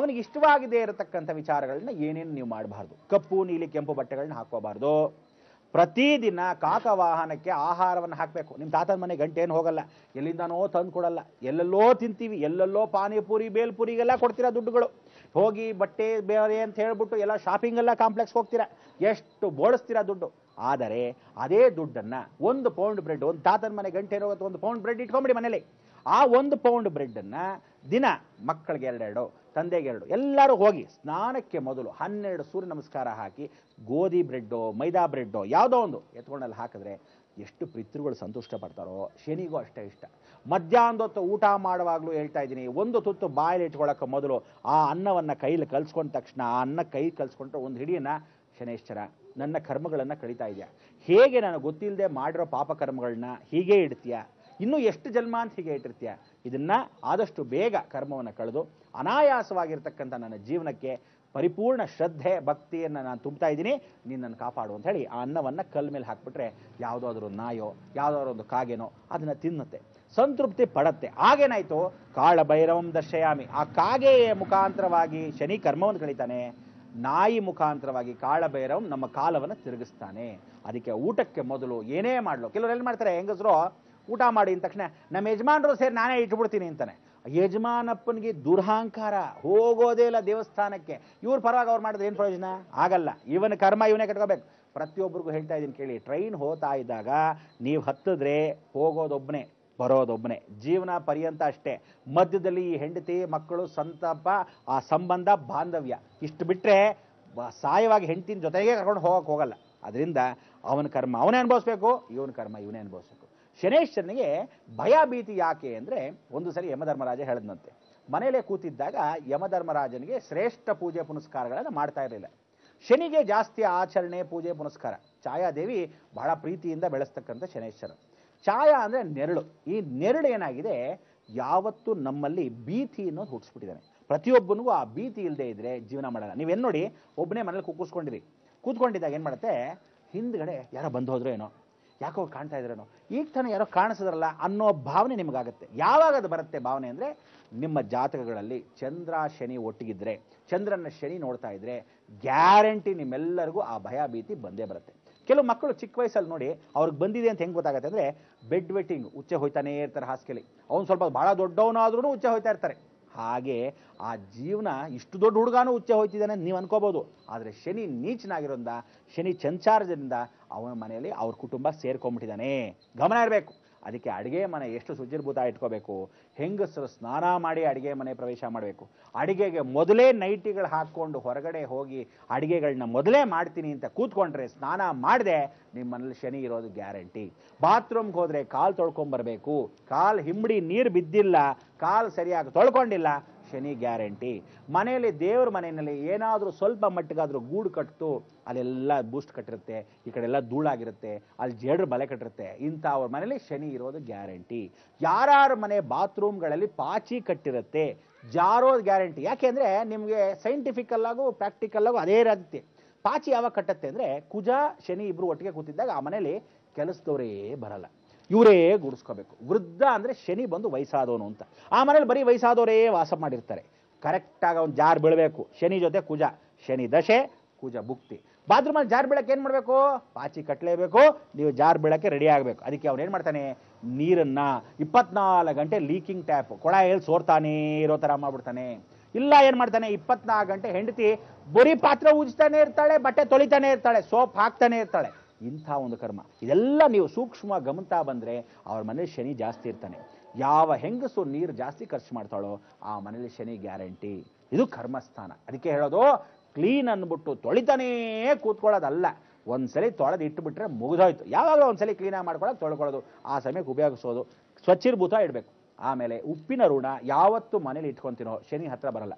ಅವನಿಗೆ ಇಷ್ಟವಾಗದೇ ಇರತಕ್ಕಂಥ ವಿಚಾರಗಳನ್ನ ಏನೇನು ನೀವು ಮಾಡಬಾರ್ದು. ಕಪ್ಪು ನೀಲಿ ಕೆಂಪು ಬಟ್ಟೆಗಳನ್ನ ಹಾಕೋಬಾರ್ದು. ಪ್ರತಿದಿನ ಕಾಕವಾಹನಕ್ಕೆ ಆಹಾರವನ್ನು ಹಾಕಬೇಕು. ನಿಮ್ಮ ತಾತನ ಮನೆ ಗಂಟೆ ಏನು ಹೋಗಲ್ಲ, ಎಲ್ಲಿಂದನೋ ತಂದು ಕೊಡಲ್ಲ, ಎಲ್ಲೆಲ್ಲೋ ತಿಂತೀವಿ, ಎಲ್ಲೆಲ್ಲೋ ಪಾನಿಪುರಿ ಬೇಲ್ಪುರಿಗೆಲ್ಲ ಕೊಡ್ತೀರಾ ದುಡ್ಡುಗಳು. ಹೋಗಿ ಬಟ್ಟೆ ಬೇರೆ ಅಂತ ಹೇಳ್ಬಿಟ್ಟು ಎಲ್ಲ ಶಾಪಿಂಗ್ ಎಲ್ಲ ಕಾಂಪ್ಲೆಕ್ಸ್ ಹೋಗ್ತೀರಾ, ಎಷ್ಟು ಬೋಳಿಸ್ತೀರಾ ದುಡ್ಡು. ಆದರೆ ಅದೇ ದುಡ್ಡನ್ನು 1 ಪೌಂಡ್ ಬ್ರೆಡ್, ಒಂದು ತಾತನ ಮನೆ ಗಂಟೆ ಹೋಗುತ್ತೆ, 1 ಪೌಂಡ್ ಬ್ರೆಡ್ ಇಟ್ಕೊಂಬಿಡಿ ಮನೇಲಿ. ಆ 1 ಪೌಂಡ್ ಬ್ರೆಡ್ಡನ್ನು ದಿನ ಮಕ್ಕಳಿಗೆ 2, ತಂದೆಗೆ 2, ಎಲ್ಲರೂ ಹೋಗಿ ಸ್ನಾನಕ್ಕೆ ಮೊದಲು 12 ಸೂರ್ಯ ನಮಸ್ಕಾರ ಹಾಕಿ ಗೋಧಿ ಬ್ರೆಡ್ಡೋ ಮೈದಾ ಬ್ರೆಡ್ಡೋ ಯಾವುದೋ ಒಂದು ಎತ್ಕೊಂಡಲ್ಲಿ ಹಾಕಿದ್ರೆ ಎಷ್ಟು ಪಿತೃಗಳು ಸಂತುಷ್ಟ ಪಡ್ತಾರೋ. ಶನಿಗೂ ಅಷ್ಟೇ ಇಷ್ಟ. ಮಧ್ಯಾಹ್ನದೊತ್ತು ಊಟ ಮಾಡುವಾಗಲೂ ಹೇಳ್ತಾ ಇದ್ದೀನಿ, 1 ತುತ್ತು ಬಾಯಲ್ಲಿ ಇಟ್ಕೊಳ್ಳೋಕೆ ಮೊದಲು ಆ ಅನ್ನವನ್ನು ಕೈಲಿ ಕಲಿಸ್ಕೊಂಡ ತಕ್ಷಣ ಆ ಅನ್ನ ಕೈ ಕಲಿಸ್ಕೊಂಡ್ರೆ ಒಂದು ಹಿಡಿಯನ್ನ, ಶನೇಶ್ವರ ನನ್ನ ಕರ್ಮಗಳನ್ನು ಕಳೀತಾ ಇದೆಯಾ, ಹೇಗೆ ನಾನು ಗೊತ್ತಿಲ್ಲದೆ ಮಾಡಿರೋ ಪಾಪಕರ್ಮಗಳನ್ನ ಹೀಗೆ ಇಡ್ತೀಯಾ, ಇನ್ನೂ ಎಷ್ಟು ಜನ್ಮ ಅಂತ ಹೀಗೆ ಇಟ್ಟಿರ್ತೀಯ, ಇದನ್ನ ಆದಷ್ಟು ಬೇಗ ಕರ್ಮವನ್ನು ಕಳೆದು ಅನಾಯಾಸವಾಗಿರ್ತಕ್ಕಂಥ ನನ್ನ ಜೀವನಕ್ಕೆ ಪರಿಪೂರ್ಣ ಶ್ರದ್ಧೆ ಭಕ್ತಿಯನ್ನು ನಾನು ತುಂಬ್ತಾ ಇದ್ದೀನಿ, ನಿನ್ನನ್ನು ಕಾಪಾಡು ಅಂತ ಹೇಳಿ ಆ ಅನ್ನವನ್ನು ಕಲ್ ಮೇಲೆ ಹಾಕ್ಬಿಟ್ರೆ ಯಾವುದಾದ್ರೂ ನಾಯೋ ಯಾವುದಾದ್ರೂ ಒಂದು ಕಾಗೆನೋ ಅದನ್ನು ತಿನ್ನುತ್ತೆ, ಸಂತೃಪ್ತಿ ಪಡತ್ತೆ. ಆಗೇನಾಯ್ತು, ಕಾಳ ಭೈರವಂ ದರ್ಶಯಾಮಿ. ಆ ಕಾಗೆಯ ಮುಖಾಂತರವಾಗಿ ಶನಿ ಕರ್ಮವನ್ನು ಕಳೀತಾನೆ, ನಾಯಿ ಮುಖಾಂತರವಾಗಿ ಕಾಳಭೈರವ್ ನಮ್ಮ ಕಾಲವನ್ನು ತಿರುಗಿಸ್ತಾನೆ. ಅದಕ್ಕೆ ಊಟಕ್ಕೆ ಮೊದಲು ಏನೇ ಮಾಡಲು, ಕೆಲವರು ಏನು ಮಾಡ್ತಾರೆ, ಹೆಂಗಸರು ಊಟ ಮಾಡಿ ಅಂದ ತಕ್ಷಣ ನಮ್ಮ ಯಜಮಾನರು ಸೇರಿ ನಾನೇ ಇಟ್ಬಿಡ್ತೀನಿ ಅಂತಾನೆ. ಯಜಮಾನಪ್ಪನಿಗೆ ದುರಹಂಕಾರ, ಹೋಗೋದೇ ಇಲ್ಲ ದೇವಸ್ಥಾನಕ್ಕೆ. ಇವ್ರ ಪರವಾಗಿ ಅವ್ರು ಮಾಡಿದ್ರೆ ಏನು ಪ್ರಯೋಜನ? ಆಗಲ್ಲ. ಇವನ ಕರ್ಮ ಇವನೇ ಕಟ್ಕೋಬೇಕು. ಪ್ರತಿಯೊಬ್ಬರಿಗೂ ಹೇಳ್ತಾ ಇದ್ದೀನಿ ಕೇಳಿ, ಟ್ರೈನ್ ಹೋಗ್ತಾ ಇದ್ದಾಗ ನೀವು ಹತ್ತಿದ್ರೆ ಹೋಗೋದೊಬ್ಬನೇ ಬರೋದೊಬ್ಬನೇ, ಜೀವನ ಪರ್ಯಂತ ಅಷ್ಟೇ. ಮಧ್ಯದಲ್ಲಿ ಈ ಹೆಂಡತಿ ಮಕ್ಕಳು ಸಂತಾಪ, ಆ ಸಂಬಂಧ ಬಾಂಧವ್ಯ ಇಷ್ಟು ಬಿಟ್ಟರೆ ಸಾಯವಾಗಿ ಹೆಂಡತಿನ ಜೊತೆಗೆ ಕರ್ಕೊಂಡು ಹೋಗಲ್ಲ. ಅದರಿಂದ ಅವನ ಕರ್ಮ ಅವನೇ ಅನುಭವಿಸ್ಬೇಕು, ಇವನ ಕರ್ಮ ಇವನೇ ಅನುಭವಿಸ್ಬೇಕು. ಶನೇಶ್ವರನಿಗೆ ಭಯ ಭೀತಿ ಯಾಕೆ ಅಂದರೆ, ಒಂದು ಸರಿ ಯಮಧರ್ಮರಾಜ ಹೇಳಿದ್ನಂತೆ, ಮನೆಯಲ್ಲೇ ಕೂತಿದ್ದಾಗ ಯಮಧರ್ಮರಾಜನಿಗೆ ಶ್ರೇಷ್ಠ ಪೂಜೆ ಪುನಸ್ಕಾರಗಳನ್ನು ಮಾಡ್ತಾ ಇರಲಿಲ್ಲ. ಶನಿಗೆ ಜಾಸ್ತಿ ಆಚರಣೆ ಪೂಜೆ ಪುನಸ್ಕಾರ. ಛಾಯಾದೇವಿ ಬಹಳ ಪ್ರೀತಿಯಿಂದ ಬೆಳೆಸ್ತಕ್ಕಂಥ ಶನೇಶ್ವರ. ಛಾಯಾ ಅಂದರೆ ನೆರಳು. ಈ ನೆರಳು ಏನಾಗಿದೆ, ಯಾವತ್ತೂ ನಮ್ಮಲ್ಲಿ ಭೀತಿ ಅನ್ನೋದು ಹುಟ್ಟಿಸ್ಬಿಟ್ಟಿದ್ದಾನೆ. ಪ್ರತಿಯೊಬ್ಬನಿಗೂ ಆ ಭೀತಿ ಇಲ್ಲದೆ ಇದ್ರೆ ಜೀವನ ಮಾಡಲ್ಲ. ನೀವೇನು ನೋಡಿ, ಒಬ್ಬನೇ ಮನೇಲಿ ಕೂತ್ಕೊಂಡಿದ್ದಾಗ ಏನು ಮಾಡುತ್ತೆ, ಹಿಂದ್ಗಡೆ ಯಾರೋ ಬಂದು ಹೋದ್ರೋ ಏನೋ, ಯಾಕೋ ಕಾಣ್ತಾ ಇದ್ರೇನೋ, ಈಗ ತಾನೇ ಯಾರೋ ಕಾಣಿಸಿದ್ರಲ್ಲ ಅನ್ನೋ ಭಾವನೆ ನಿಮಗಾಗುತ್ತೆ. ಯಾವಾಗ ಅದು ಬರುತ್ತೆ ಭಾವನೆ ಅಂದರೆ, ನಿಮ್ಮ ಜಾತಕಗಳಲ್ಲಿ ಚಂದ್ರ ಶನಿ ಒಟ್ಟಿಗಿದ್ರೆ, ಚಂದ್ರನ ಶನಿ ನೋಡ್ತಾ ಇದ್ರೆ ಗ್ಯಾರಂಟಿ ನಿಮ್ಮೆಲ್ಲರಿಗೂ ಆ ಭಯ ಭೀತಿ ಬಂದೇ ಬರುತ್ತೆ. ಕೆಲವು ಮಕ್ಕಳು ಚಿಕ್ಕ ವಯಸ್ಸಲ್ಲಿ ನೋಡಿ ಅವ್ರಿಗೆ ಬಂದಿದೆ ಅಂತ ಹೆಂಗೆ ಗೊತ್ತಾಗುತ್ತೆ ಅಂದರೆ, ಬೆಡ್ ವೆಟ್ಟಿಂಗ್, ಉಚ್ಚೆ ಹೋಯ್ತಾನೇ ಇರ್ತಾರೆ ಹಾಸಿಗೆಲಿ. ಅವ್ನು ಸ್ವಲ್ಪ ಭಾಳ ದೊಡ್ಡವನಾದ್ರೂ ಉಚ್ಚೆ ಹೋಯ್ತಾ ಇರ್ತಾರೆ. ಹಾಗೆ ಆ ಜೀವನ ಇಷ್ಟು ದೊಡ್ಡ ಹುಡುಗಾನು ಉಚ್ಚೆ ಹೋಯ್ತಿದ್ದಾನೆ ಅಂತ ನೀವು ಅನ್ಕೋಬೋದು. ಆದರೆ ಶನಿ ನೀಚನಾಗಿರೋದ್ರಿಂದ, ಶನಿ ಸಂಚಾರದಿಂದ ಅವನ ಮನೆಯಲ್ಲಿ ಅವ್ರ ಕುಟುಂಬ ಸೇರ್ಕೊಂಡ್ಬಿಟ್ಟಿದ್ದಾನೆ. ಗಮನ ಇರಬೇಕು. ಅದಕ್ಕೆ ಅಡುಗೆ ಮನೆ ಎಷ್ಟು ಶುಚಿರ್ಭೂತ ಇಟ್ಕೋಬೇಕು. ಹೆಂಗಸರು ಸ್ನಾನ ಮಾಡಿ ಅಡುಗೆ ಮನೆ ಪ್ರವೇಶ ಮಾಡಬೇಕು. ಅಡುಗೆಗೆ ಮೊದಲೇ ನೈಟಿಗಳು ಹಾಕ್ಕೊಂಡು ಹೊರಗಡೆ ಹೋಗಿ ಅಡುಗೆಗಳನ್ನ ಮೊದಲೇ ಮಾಡ್ತೀನಿ ಅಂತ ಕೂತ್ಕೊಂಡ್ರೆ, ಸ್ನಾನ ಮಾಡದೆ ನಿಮ್ಮ ಮನೇಲಿ ಶನಿ ಇರೋದು ಗ್ಯಾರಂಟಿ. ಬಾತ್ರೂಮ್ಗೆ ಹೋದರೆ ಕಾಲು ತೊಳ್ಕೊಂಬರ್ಬೇಕು. ಕಾಲು ಹಿಂಬಡಿ ನೀರು ಬಿದ್ದಿಲ್ಲ, ಕಾಲು ಸರಿಯಾಗಿ ತೊಳ್ಕೊಂಡಿಲ್ಲ, ಶನಿ ಗ್ಯಾರಂಟಿ. ಮನೆಯಲ್ಲಿ ದೇವ್ರ ಮನೆಯಲ್ಲಿ ಏನಾದರೂ ಸ್ವಲ್ಪ ಮಟ್ಟಿಗಾದರೂ ಗೂಡು ಕಟ್ಟಿತು, ಅಲ್ಲೆಲ್ಲ ಬೂಸ್ಟ್ ಕಟ್ಟಿರುತ್ತೆ, ಈ ಕಡೆ ಎಲ್ಲ ಧೂಳಾಗಿರುತ್ತೆ, ಅಲ್ಲಿ ಜೇಡ್ರು ಬಲೆ ಕಟ್ಟಿರುತ್ತೆ, ಇಂಥವ್ರ ಮನೇಲಿ ಶನಿ ಇರೋದು ಗ್ಯಾರಂಟಿ. ಯಾರ್ಯಾರ ಮನೆ ಬಾತ್ರೂಮ್ಗಳಲ್ಲಿ ಪಾಚಿ ಕಟ್ಟಿರುತ್ತೆ, ಜಾರೋದು ಗ್ಯಾರಂಟಿ. ಯಾಕೆಂದರೆ ನಿಮಗೆ ಸೈಂಟಿಫಿಕಲ್ಲಾಗೂ ಪ್ರಾಕ್ಟಿಕಲ್ಲಾಗೂ ಅದೇ ರೀತಿ. ಪಾಚಿ ಯಾವಾಗ ಕಟ್ಟತ್ತೆ ಅಂದರೆ, ಕುಜ ಶನಿ ಇಬ್ಬರು ಒಟ್ಟಿಗೆ ಕೂತಿದ್ದಾಗ ಆ ಮನೇಲಿ ಕೆಲಸದವರೇ ಬರಲ್ಲ, ಇವರೇ ಗುಡಿಸ್ಕೋಬೇಕು. ವೃದ್ಧ ಅಂದರೆ ಶನಿ ಬಂದು ವಯಸ್ಸಾದವನು ಅಂತ. ಆ ಮನೇಲಿ ಬರೀ ವಯಸ್ಸಾದವರೇ ವಾಸ ಮಾಡಿರ್ತಾರೆ. ಕರೆಕ್ಟಾಗಿ ಅವ್ನು ಜಾರ್ ಬೀಳಬೇಕು. ಶನಿ ಜೊತೆ ಕುಜ, ಶನಿ ದಶೆ, ಕುಜ ಭುಕ್ತಿ. ಬಾತ್ರೂಮಲ್ಲಿ ಜಾರ್ ಬೀಳಕ್ಕೆ ಏನು ಮಾಡಬೇಕು? ಪಾಚಿ ಕಟ್ಟಲೇಬೇಕು, ನೀವು ಜಾರ್ ಬೀಳಕ್ಕೆ ರೆಡಿ ಆಗಬೇಕು. ಅದಕ್ಕೆ ಅವನು ಏನು ಮಾಡ್ತಾನೆ, ನೀರನ್ನು 24 ಗಂಟೆ ಲೀಕಿಂಗ್ ಟ್ಯಾಪ್, ಕೊಳಾಯಲ್ಲಿ ಸೋರ್ತಾನೇ ಇರೋ ಥರ ಮಾಡ್ಬಿಡ್ತಾನೆ. ಇಲ್ಲ ಏನು ಮಾಡ್ತಾನೆ, 24 ಗಂಟೆ ಹೆಂಡತಿ ಬರೀ ಪಾತ್ರೆ ಉಜ್ತಾನೆ ಇರ್ತಾಳೆ, ಬಟ್ಟೆ ತೊಳಿತಾನೆ ಇರ್ತಾಳೆ, ಸೋಪ್ ಹಾಕ್ತಾನೆ ಇರ್ತಾಳೆ. ಇಂಥ ಒಂದು ಕರ್ಮ. ಇದೆಲ್ಲ ನೀವು ಸೂಕ್ಷ್ಮವಾಗಿ ಗಮನಿಸ್ತಾ ಬಂದರೆ ಅವ್ರ ಮನೇಲಿ ಶನಿ ಜಾಸ್ತಿ ಇರ್ತಾನೆ. ಯಾವ ಹೆಂಗಸು ನೀರು ಜಾಸ್ತಿ ಖರ್ಚು ಮಾಡ್ತಾಳೋ ಆ ಮನೇಲಿ ಶನಿ ಗ್ಯಾರಂಟಿ. ಇದು ಕರ್ಮಸ್ಥಾನ. ಅದಕ್ಕೆ ಹೇಳೋದು, ಕ್ಲೀನ್ ಅಂದ್ಬಿಟ್ಟು ತೊಳಿತಾನೇ ಕೂತ್ಕೊಳ್ಳೋದಲ್ಲ. ಒಂದ್ಸಲಿ ತೊಳೆದು ಇಟ್ಟುಬಿಟ್ರೆ ಮುಗಿದೋಯ್ತು. ಯಾವಾಗ ಒಂದ್ಸಲಿ ಕ್ಲೀನಾಗಿ ಮಾಡ್ಕೊಳ್ಳೋದು, ತೊಳ್ಕೊಳ್ಳೋದು, ಆ ಸಮಯಕ್ಕೆ ಉಪಯೋಗಿಸೋದು, ಸ್ವಚ್ಛಿರ್ಭೂತ ಇಡಬೇಕು. ಆಮೇಲೆ ಉಪ್ಪಿನ ಋಣ ಯಾವತ್ತು ಮನೇಲಿ ಇಟ್ಕೊತೀನೋ ಶನಿ ಹತ್ರ ಬರಲ್ಲ.